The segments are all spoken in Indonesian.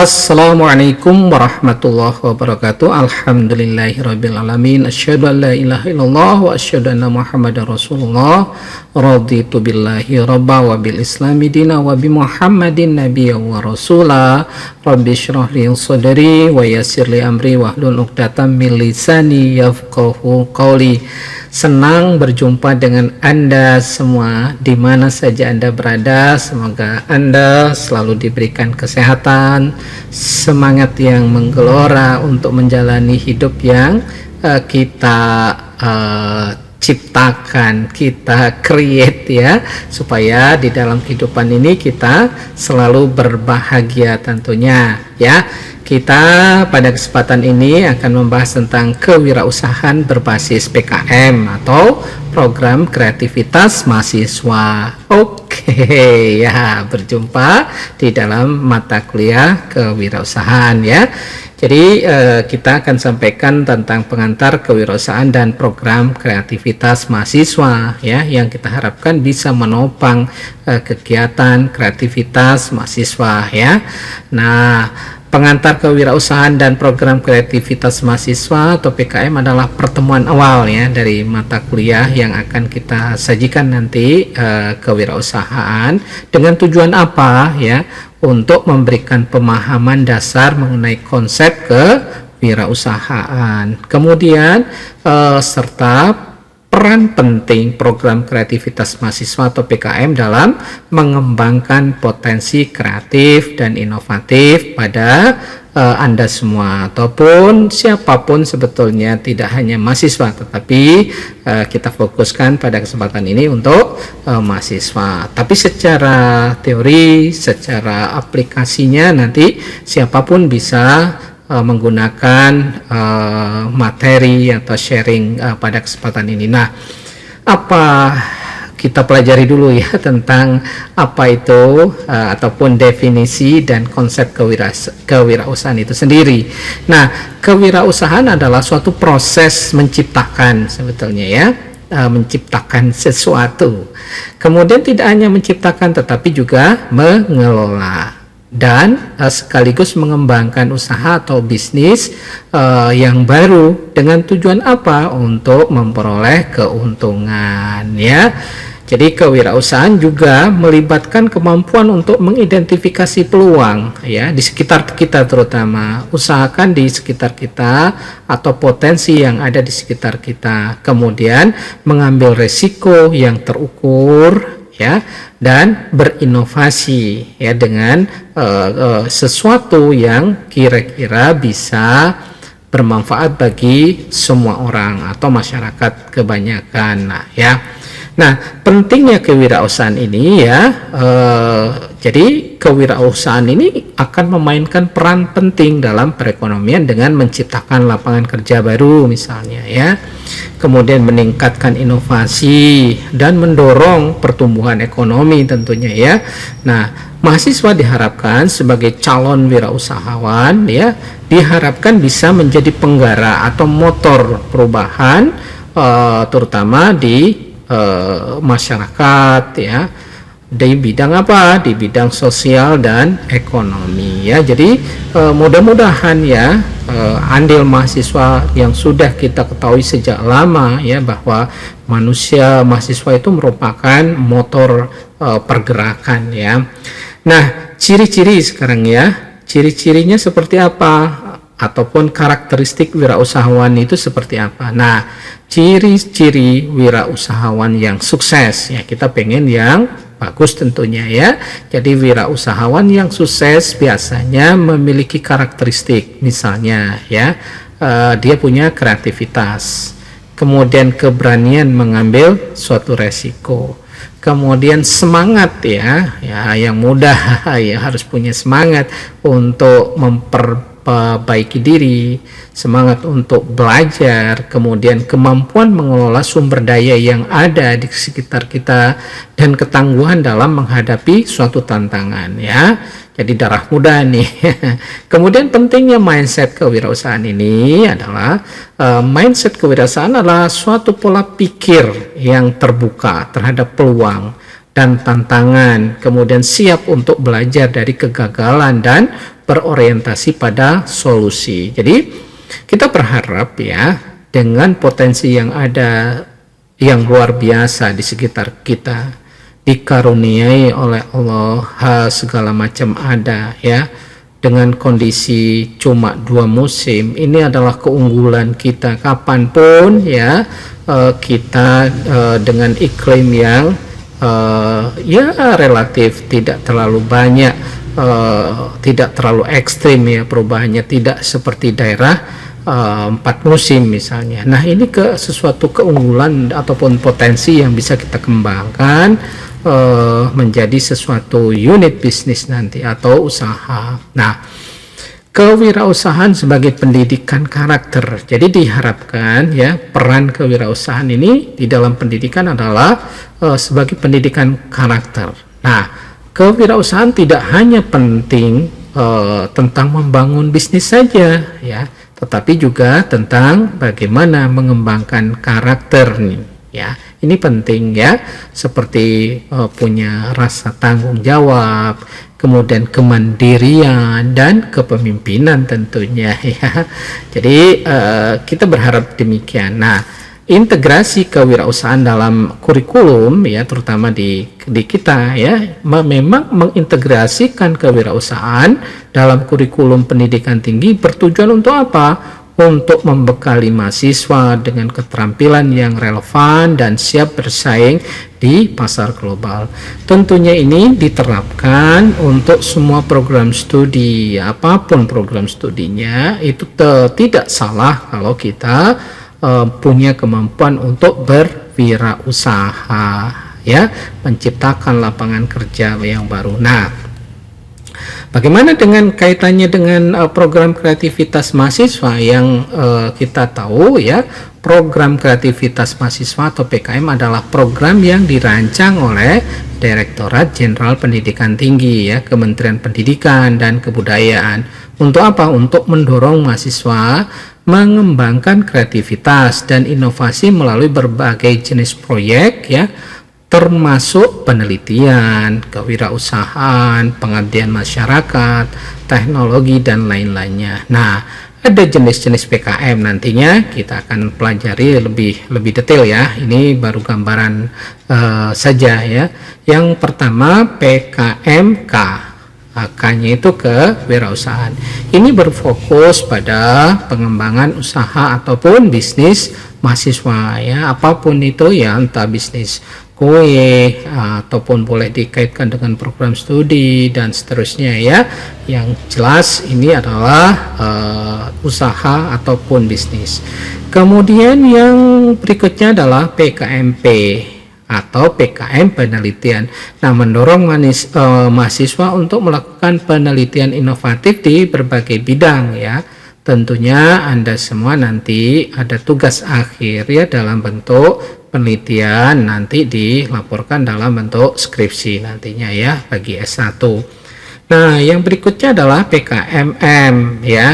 Assalamualaikum warahmatullahi wabarakatuh. Alhamdulillahirabbil alamin. Asyhadu an la ilaha illallah wa asyhadu anna Muhammadar Rasulullah. Raditu billahi rabba wa bil islami dina wa bi Muhammadin nabiyya wa rasula. Rabbi shrah li sadri wa yassir li amri wahlul 'uqdatam min lisani yafqahu qawli. Senang berjumpa dengan Anda semua di mana saja Anda berada. Semoga Anda selalu diberikan kesehatan, semangat yang menggelora untuk menjalani hidup yang kita ciptakan, kita create ya, supaya di dalam kehidupan ini kita selalu berbahagia tentunya ya. Kita pada kesempatan ini akan membahas tentang kewirausahaan berbasis PKM atau program kreativitas mahasiswa. Oke, ya, berjumpa di dalam mata kuliah kewirausahaan ya. Jadi kita akan sampaikan tentang pengantar kewirausahaan dan program kreativitas mahasiswa ya, yang kita harapkan bisa menopang kegiatan kreativitas mahasiswa ya. Nah, pengantar kewirausahaan dan program kreativitas mahasiswa atau PKM adalah pertemuan awal ya dari mata kuliah yang akan kita sajikan nanti. Kewirausahaan dengan tujuan apa ya? Untuk memberikan pemahaman dasar mengenai konsep kewirausahaan. Kemudian serta peran penting program kreativitas mahasiswa atau PKM dalam mengembangkan potensi kreatif dan inovatif pada Anda semua ataupun siapapun sebetulnya, tidak hanya mahasiswa, tetapi kita fokuskan pada kesempatan ini untuk mahasiswa. Tapi secara teori, secara aplikasinya nanti siapapun bisa menggunakan materi atau sharing pada kesempatan ini. Nah, apa kita pelajari dulu ya tentang apa itu ataupun definisi dan konsep kewirausahaan itu sendiri. Nah, kewirausahaan adalah suatu proses menciptakan sebetulnya ya, menciptakan sesuatu. Kemudian tidak hanya menciptakan tetapi juga mengelola dan sekaligus mengembangkan usaha atau bisnis yang baru dengan tujuan apa? Untuk memperoleh keuntungan ya. Jadi kewirausahaan juga melibatkan kemampuan untuk mengidentifikasi peluang ya di sekitar kita, terutama usahakan di sekitar kita atau potensi yang ada di sekitar kita. Kemudian mengambil resiko yang terukur ya, dan berinovasi ya dengan sesuatu yang kira-kira bisa bermanfaat bagi semua orang atau masyarakat kebanyakan. Nah, pentingnya kewirausahaan ini ya, jadi kewirausahaan ini akan memainkan peran penting dalam perekonomian dengan menciptakan lapangan kerja baru misalnya ya, kemudian meningkatkan inovasi dan mendorong pertumbuhan ekonomi tentunya ya. Nah, mahasiswa diharapkan sebagai calon wirausahawan ya, diharapkan bisa menjadi penggerak atau motor perubahan terutama di masyarakat ya, di bidang apa? Di bidang sosial dan ekonomi ya. Jadi mudah-mudahan ya andil mahasiswa yang sudah kita ketahui sejak lama ya, bahwa mahasiswa itu merupakan motor pergerakan ya. Nah, ciri-ciri sekarang ya, ciri-cirinya seperti apa? Ataupun karakteristik wirausahawan itu seperti apa? Nah, ciri-ciri wirausahawan yang sukses ya, kita pengen yang bagus tentunya ya. Jadi wirausahawan yang sukses biasanya memiliki karakteristik, misalnya ya, dia punya kreativitas, kemudian keberanian mengambil suatu resiko, kemudian semangat ya, yang mudah ya harus punya semangat untuk memperbaiki diri, semangat untuk belajar, kemudian kemampuan mengelola sumber daya yang ada di sekitar kita, dan ketangguhan dalam menghadapi suatu tantangan ya. Jadi darah muda nih. Kemudian pentingnya mindset kewirausahaan ini adalah mindset kewirausahaan adalah suatu pola pikir yang terbuka terhadap peluang dan tantangan, kemudian siap untuk belajar dari kegagalan dan berorientasi pada solusi. Jadi kita berharap ya, dengan potensi yang ada yang luar biasa di sekitar kita, dikaruniai oleh Allah segala macam ada ya, dengan kondisi cuma 2 musim, ini adalah keunggulan kita kapanpun ya, kita dengan iklim yang ya relatif tidak terlalu banyak, tidak terlalu ekstrim ya perubahannya, tidak seperti daerah 4 musim misalnya. Nah, ini sesuatu keunggulan ataupun potensi yang bisa kita kembangkan menjadi sesuatu unit bisnis nanti atau usaha. Nah, kewirausahaan sebagai pendidikan karakter. Jadi diharapkan ya, peran kewirausahaan ini di dalam pendidikan adalah sebagai pendidikan karakter. Nah, kewirausahaan tidak hanya penting tentang membangun bisnis saja ya, tetapi juga tentang bagaimana mengembangkan karakter nih ya. Ini penting ya, seperti punya rasa tanggung jawab, kemudian kemandirian dan kepemimpinan tentunya ya. Jadi kita berharap demikian. Nah, integrasi kewirausahaan dalam kurikulum ya, terutama di kita ya, memang mengintegrasikan kewirausahaan dalam kurikulum pendidikan tinggi bertujuan untuk apa? Untuk membekali mahasiswa dengan keterampilan yang relevan dan siap bersaing di pasar global. Tentunya ini diterapkan untuk semua program studi, apapun program studinya, itu tidak salah kalau kita punya kemampuan untuk berwirausaha ya, menciptakan lapangan kerja yang baru. Nah, bagaimana dengan kaitannya dengan program kreativitas mahasiswa yang kita tahu ya, program kreativitas mahasiswa atau PKM adalah program yang dirancang oleh Direktorat Jenderal Pendidikan Tinggi ya, Kementerian Pendidikan dan Kebudayaan. Untuk apa? Untuk mendorong mahasiswa mengembangkan kreativitas dan inovasi melalui berbagai jenis proyek ya, termasuk penelitian, kewirausahaan, pengabdian masyarakat, teknologi, dan lain-lainnya. Nah, ada jenis-jenis PKM nantinya kita akan pelajari lebih detail ya. Ini baru gambaran saja ya. Yang pertama PKMK, K-nya itu kewirausahaan. Ini berfokus pada pengembangan usaha ataupun bisnis mahasiswa ya, apapun itu ya, entah bisnis kue ataupun boleh dikaitkan dengan program studi dan seterusnya ya. Yang jelas ini adalah usaha ataupun bisnis. Kemudian yang berikutnya adalah PKMP atau PKM penelitian. Nah, mendorong mahasiswa untuk melakukan penelitian inovatif di berbagai bidang ya. Tentunya Anda semua nanti ada tugas akhir ya, dalam bentuk penelitian, nanti dilaporkan dalam bentuk skripsi nantinya ya bagi S1. Nah, yang berikutnya adalah PKMM ya.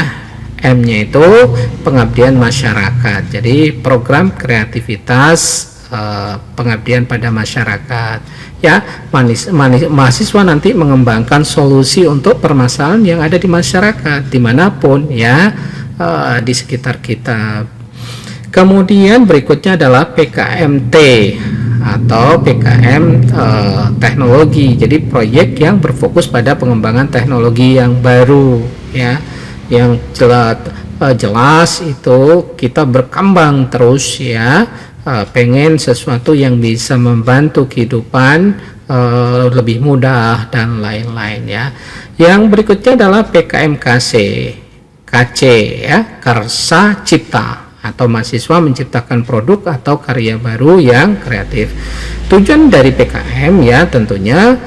M-nya itu pengabdian masyarakat. Jadi program kreativitas pengabdian pada masyarakat ya. Mahasiswa nanti mengembangkan solusi untuk permasalahan yang ada di masyarakat dimanapun ya, di sekitar kita. Kemudian berikutnya adalah PKMT atau PKM teknologi. Jadi proyek yang berfokus pada pengembangan teknologi yang baru ya, yang jelas itu kita berkembang terus ya, pengen sesuatu yang bisa membantu kehidupan lebih mudah dan lain-lain ya. Yang berikutnya adalah PKMKC, KC ya, Karsa Cipta, atau mahasiswa menciptakan produk atau karya baru yang kreatif. Tujuan dari PKM ya tentunya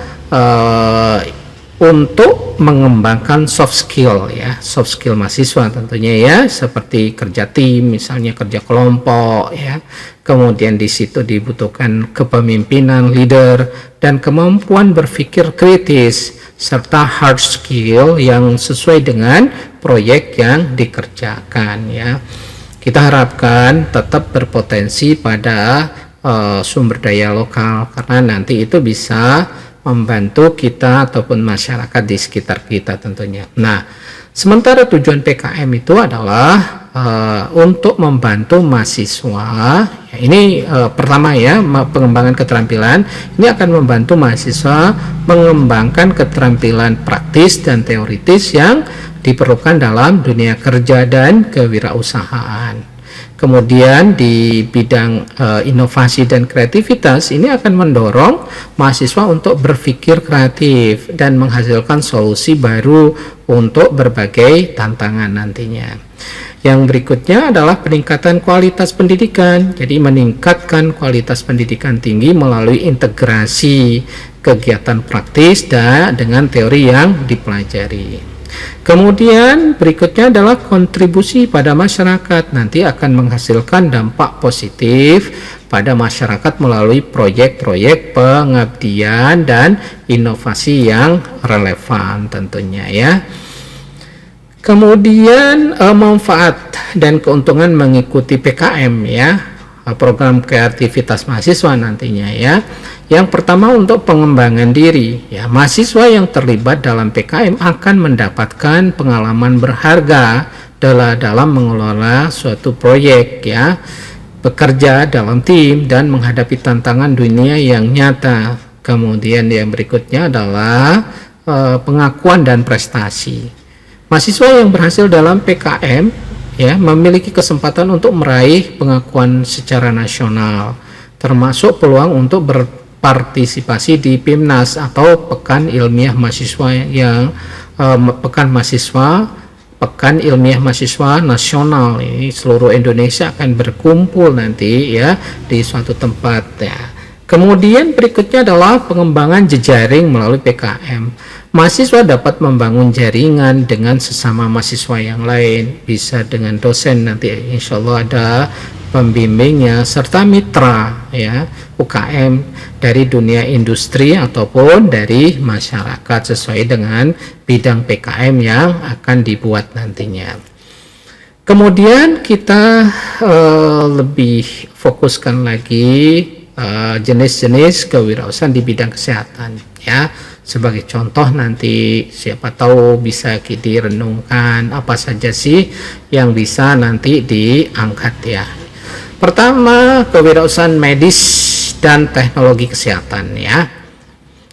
untuk mengembangkan soft skill ya, soft skill mahasiswa tentunya ya, seperti kerja tim, misalnya kerja kelompok ya. Kemudian di situ dibutuhkan kepemimpinan, leader, dan kemampuan berpikir kritis, serta hard skill yang sesuai dengan proyek yang dikerjakan ya. Kita harapkan tetap berpotensi pada sumber daya lokal, karena nanti itu bisa membantu kita ataupun masyarakat di sekitar kita tentunya. Nah, sementara tujuan PKM itu adalah untuk membantu mahasiswa. Ya, ini pertama ya, pengembangan keterampilan ini akan membantu mahasiswa mengembangkan keterampilan praktis dan teoritis yang diperlukan dalam dunia kerja dan kewirausahaan. Kemudian di bidang inovasi dan kreativitas ini akan mendorong mahasiswa untuk berpikir kreatif dan menghasilkan solusi baru untuk berbagai tantangan nantinya. Yang berikutnya adalah peningkatan kualitas pendidikan. Jadi meningkatkan kualitas pendidikan tinggi melalui integrasi kegiatan praktis dengan teori yang dipelajari. Kemudian berikutnya adalah kontribusi pada masyarakat, nanti akan menghasilkan dampak positif pada masyarakat melalui proyek-proyek pengabdian dan inovasi yang relevan tentunya ya. Kemudian manfaat dan keuntungan mengikuti PKM ya, program kreativitas mahasiswa nantinya ya. Yang pertama untuk pengembangan diri ya, mahasiswa yang terlibat dalam PKM akan mendapatkan pengalaman berharga dalam mengelola suatu proyek ya, bekerja dalam tim dan menghadapi tantangan dunia yang nyata. Kemudian yang berikutnya adalah pengakuan dan prestasi. Mahasiswa yang berhasil dalam PKM ya memiliki kesempatan untuk meraih pengakuan secara nasional, termasuk peluang untuk berpartisipasi di PIMNAS atau Pekan Ilmiah Mahasiswa yang Pekan Ilmiah Mahasiswa Nasional. Ini seluruh Indonesia akan berkumpul nanti ya di suatu tempat ya. Kemudian berikutnya adalah pengembangan jejaring melalui PKM. Mahasiswa dapat membangun jaringan dengan sesama mahasiswa yang lain, bisa dengan dosen nanti insya Allah ada pembimbingnya, serta mitra ya UKM dari dunia industri ataupun dari masyarakat sesuai dengan bidang PKM yang akan dibuat nantinya. Kemudian kita lebih fokuskan lagi jenis-jenis kewirausahaan di bidang kesehatan ya. Sebagai contoh nanti siapa tahu bisa direnungkan apa saja sih yang bisa nanti diangkat ya. Pertama, kewirausahaan medis dan teknologi kesehatan ya.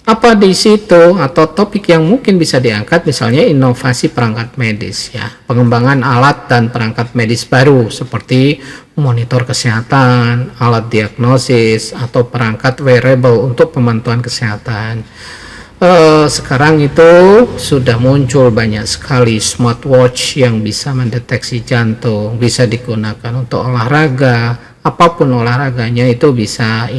Apa di situ atau topik yang mungkin bisa diangkat, misalnya inovasi perangkat medis ya, pengembangan alat dan perangkat medis baru seperti monitor kesehatan, alat diagnosis atau perangkat wearable untuk pemantauan kesehatan. Sekarang itu sudah muncul banyak sekali smartwatch yang bisa mendeteksi jantung, bisa digunakan untuk olahraga, apapun olahraganya itu bisa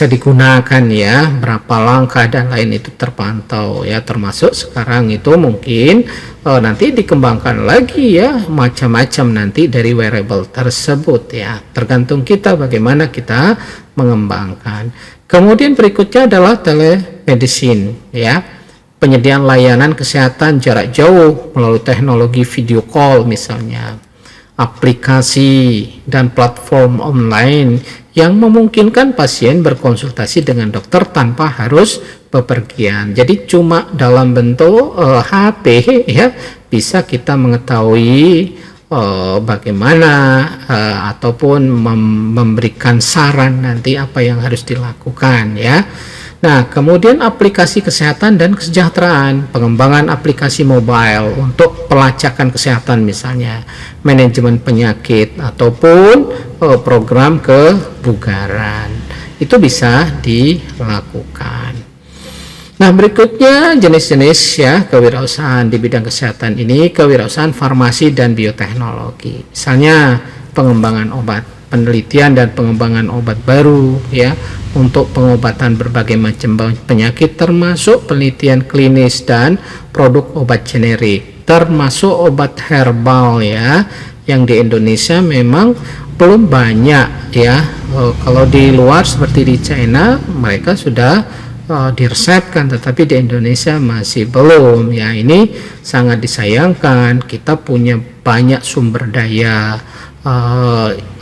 digunakan ya, berapa langkah dan lain itu terpantau ya, termasuk sekarang itu mungkin nanti dikembangkan lagi ya macam-macam nanti dari wearable tersebut ya, tergantung kita bagaimana kita mengembangkan. Kemudian berikutnya adalah telemedicine ya, penyediaan layanan kesehatan jarak jauh melalui teknologi video call misalnya, aplikasi dan platform online yang memungkinkan pasien berkonsultasi dengan dokter tanpa harus bepergian. Jadi cuma dalam bentuk HP ya bisa kita mengetahui bagaimana ataupun memberikan saran nanti apa yang harus dilakukan ya. Nah, kemudian aplikasi kesehatan dan kesejahteraan, pengembangan aplikasi mobile untuk pelacakan kesehatan misalnya, manajemen penyakit ataupun program kebugaran. Itu bisa dilakukan. Nah, berikutnya jenis-jenis ya kewirausahaan di bidang kesehatan ini, kewirausahaan farmasi dan bioteknologi. Misalnya pengembangan obat, penelitian dan pengembangan obat baru ya untuk pengobatan berbagai macam penyakit, termasuk penelitian klinis dan produk obat generik, termasuk obat herbal ya, yang di Indonesia memang belum banyak ya. Kalau di luar seperti di China mereka sudah diresepkan, tetapi di Indonesia masih belum ya. Ini sangat disayangkan, kita punya banyak sumber daya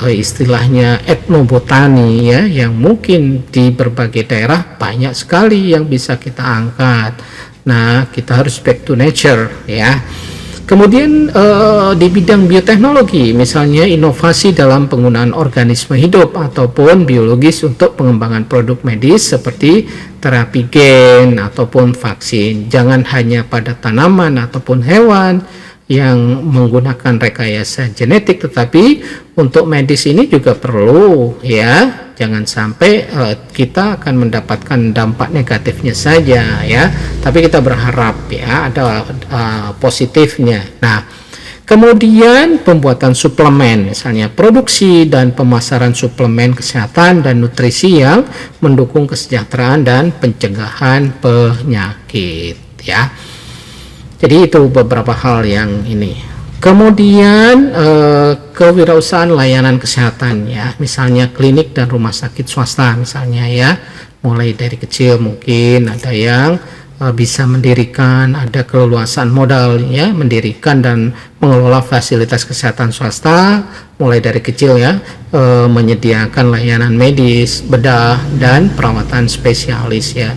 istilahnya etnobotani ya, yang mungkin di berbagai daerah banyak sekali yang bisa kita angkat. Nah, kita harus back to nature ya. Kemudian di bidang bioteknologi, misalnya inovasi dalam penggunaan organisme hidup ataupun biologis untuk pengembangan produk medis seperti terapi gen ataupun vaksin. Jangan hanya pada tanaman ataupun hewan yang menggunakan rekayasa genetik, tetapi untuk medis ini juga perlu ya, jangan sampai kita akan mendapatkan dampak negatifnya saja ya, tapi kita berharap ya ada positifnya. Nah, kemudian pembuatan suplemen, misalnya produksi dan pemasaran suplemen kesehatan dan nutrisi yang mendukung kesejahteraan dan pencegahan penyakit ya. Jadi itu beberapa hal yang ini. Kemudian kewirausahaan layanan kesehatan ya, misalnya klinik dan rumah sakit swasta misalnya ya, mulai dari kecil mungkin ada yang bisa mendirikan, ada keleluasan modal ya, mendirikan dan mengelola fasilitas kesehatan swasta mulai dari kecil ya, menyediakan layanan medis, bedah dan perawatan spesialis ya.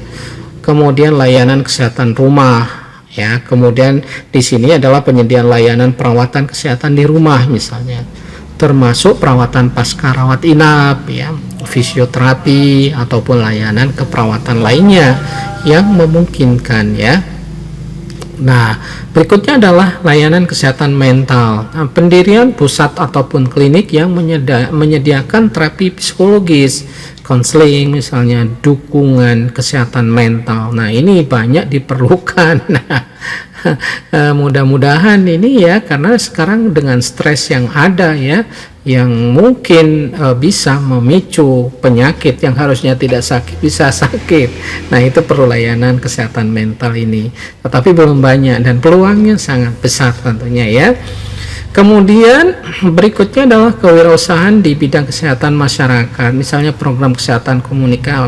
Kemudian layanan kesehatan rumah ya, kemudian di sini adalah penyediaan layanan perawatan kesehatan di rumah misalnya, termasuk perawatan pasca rawat inap ya, fisioterapi ataupun layanan keperawatan lainnya yang memungkinkan ya. Nah, berikutnya adalah layanan kesehatan mental. Nah, pendirian pusat ataupun klinik yang menyediakan terapi psikologis, konseling misalnya, dukungan kesehatan mental. Nah, ini banyak diperlukan. Nah, mudah-mudahan ini ya, karena sekarang dengan stres yang ada ya, yang mungkin bisa memicu penyakit yang harusnya tidak sakit bisa sakit. Nah, itu perlu layanan kesehatan mental ini, tetapi belum banyak dan peluangnya sangat besar tentunya ya. Kemudian berikutnya adalah kewirausahaan di bidang kesehatan masyarakat, misalnya program kesehatan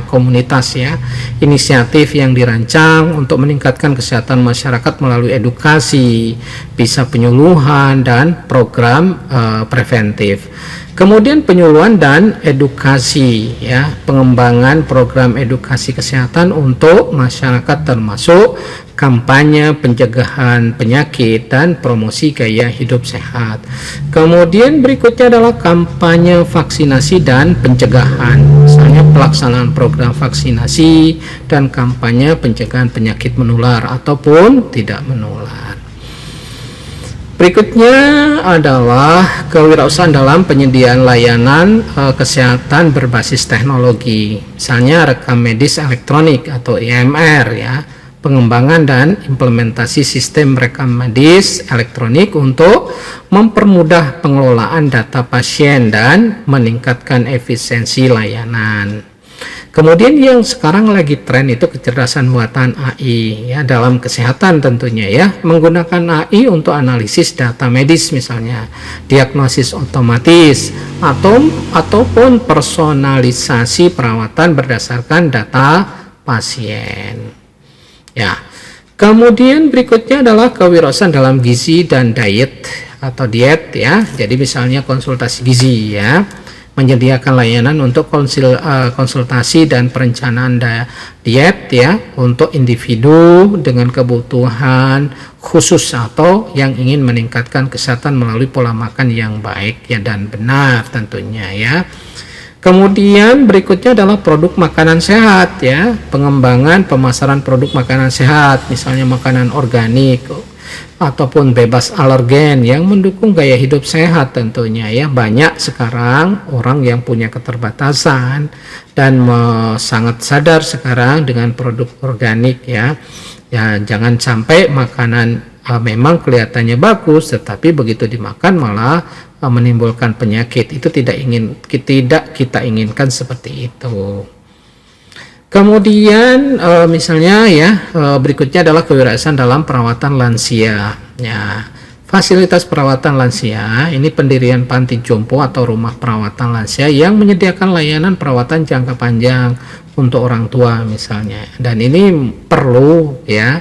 komunitas ya, inisiatif yang dirancang untuk meningkatkan kesehatan masyarakat melalui edukasi, bisa penyuluhan dan program preventif. Kemudian penyuluhan dan edukasi ya, pengembangan program edukasi kesehatan untuk masyarakat termasuk kampanye pencegahan penyakit dan promosi gaya hidup sehat. Kemudian berikutnya adalah kampanye vaksinasi dan pencegahan, misalnya pelaksanaan program vaksinasi dan kampanye pencegahan penyakit menular ataupun tidak menular. Berikutnya adalah kewirausahaan dalam penyediaan layanan kesehatan berbasis teknologi, misalnya rekam medis elektronik atau EMR ya, pengembangan dan implementasi sistem rekam medis elektronik untuk mempermudah pengelolaan data pasien dan meningkatkan efisiensi layanan. Kemudian yang sekarang lagi tren itu kecerdasan buatan AI ya, dalam kesehatan tentunya ya, menggunakan AI untuk analisis data medis misalnya, diagnosis otomatis ataupun personalisasi perawatan berdasarkan data pasien. Ya. Kemudian berikutnya adalah kewirausahaan dalam gizi dan diet atau diet ya. Jadi misalnya konsultasi gizi ya, menyediakan layanan untuk konsultasi dan perencanaan diet ya untuk individu dengan kebutuhan khusus atau yang ingin meningkatkan kesehatan melalui pola makan yang baik ya dan benar tentunya ya. Kemudian berikutnya adalah produk makanan sehat ya, pengembangan pemasaran produk makanan sehat, misalnya makanan organik ataupun bebas alergen yang mendukung gaya hidup sehat tentunya ya. Banyak sekarang orang yang punya keterbatasan dan sangat sadar sekarang dengan produk organik ya. Ya, jangan sampai makanan memang kelihatannya bagus tetapi begitu dimakan malah menimbulkan penyakit. Itu tidak kita inginkan seperti itu. Kemudian misalnya ya, berikutnya adalah kewirausahaan dalam perawatan lansia ya. Fasilitas perawatan lansia ini pendirian panti jompo atau rumah perawatan lansia yang menyediakan layanan perawatan jangka panjang untuk orang tua misalnya, dan ini perlu ya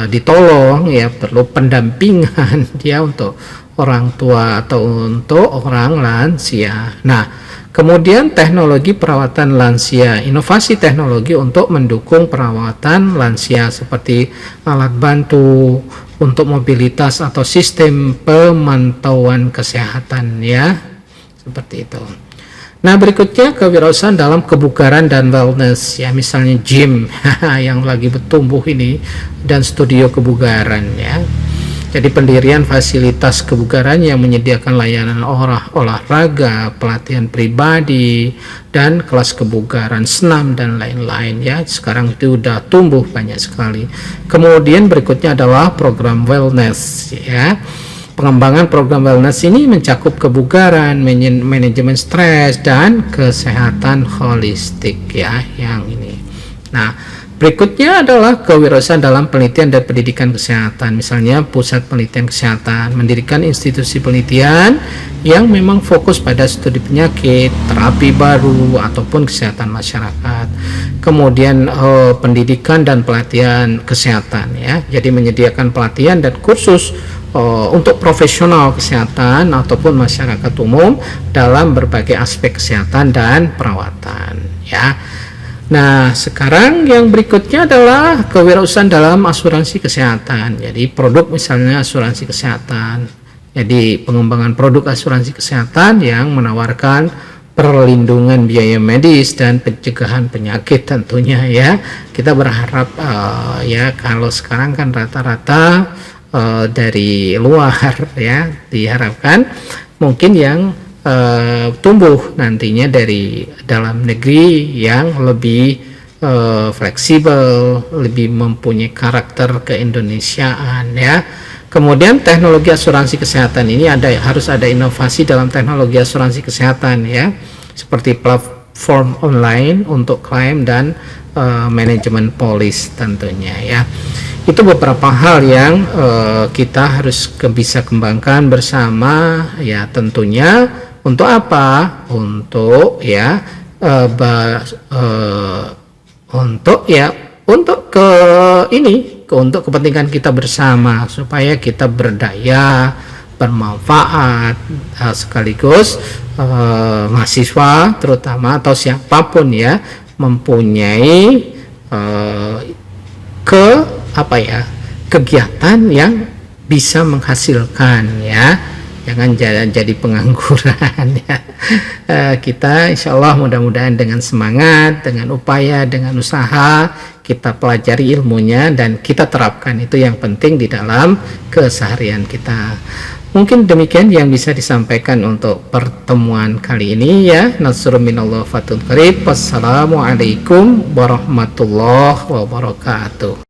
ditolong ya, perlu pendampingan dia untuk orang tua atau untuk orang lansia. Nah, kemudian teknologi perawatan lansia, inovasi teknologi untuk mendukung perawatan lansia seperti alat bantu untuk mobilitas atau sistem pemantauan kesehatan ya, seperti itu. Nah, berikutnya kewirausahaan dalam kebugaran dan wellness ya, misalnya gym yang lagi bertumbuh ini dan studio kebugaran ya. Jadi pendirian fasilitas kebugaran yang menyediakan layanan olahraga, pelatihan pribadi, dan kelas kebugaran, senam dan lain-lain ya. Sekarang itu udah tumbuh banyak sekali. Kemudian berikutnya adalah program wellness ya. Pengembangan program wellness ini mencakup kebugaran, manajemen stres, dan kesehatan holistik ya yang ini. Nah, berikutnya adalah kewirausahaan dalam penelitian dan pendidikan kesehatan. Misalnya pusat penelitian kesehatan, mendirikan institusi penelitian yang memang fokus pada studi penyakit, terapi baru, ataupun kesehatan masyarakat. Kemudian pendidikan dan pelatihan kesehatan ya. Jadi menyediakan pelatihan dan kursus untuk profesional kesehatan ataupun masyarakat umum dalam berbagai aspek kesehatan dan perawatan ya. Nah, sekarang yang berikutnya adalah kewirausahaan dalam asuransi kesehatan. Jadi produk misalnya asuransi kesehatan. Jadi pengembangan produk asuransi kesehatan yang menawarkan perlindungan biaya medis dan pencegahan penyakit tentunya ya. Kita berharap ya, kalau sekarang kan rata-rata dari luar ya, diharapkan mungkin yang tumbuh nantinya dari dalam negeri yang lebih fleksibel, lebih mempunyai karakter keindonesiaan ya. Kemudian teknologi asuransi kesehatan ini harus ada inovasi dalam teknologi asuransi kesehatan ya, seperti platform online untuk klaim dan manajemen polis tentunya ya. Itu beberapa hal yang kita harus bisa kembangkan bersama ya, tentunya untuk apa? Untuk ya untuk kepentingan kita bersama, supaya kita berdaya, bermanfaat, sekaligus mahasiswa terutama atau siapapun ya mempunyai kegiatan yang bisa menghasilkan ya, jangan jadi pengangguran ya. Kita insya Allah mudah-mudahan dengan semangat, dengan upaya, dengan usaha kita pelajari ilmunya dan kita terapkan, itu yang penting di dalam keseharian kita. Mungkin demikian yang bisa disampaikan untuk pertemuan kali ini ya. Nasrun minallah fathun qarib. Wassalamualaikum warahmatullahi wabarakatuh.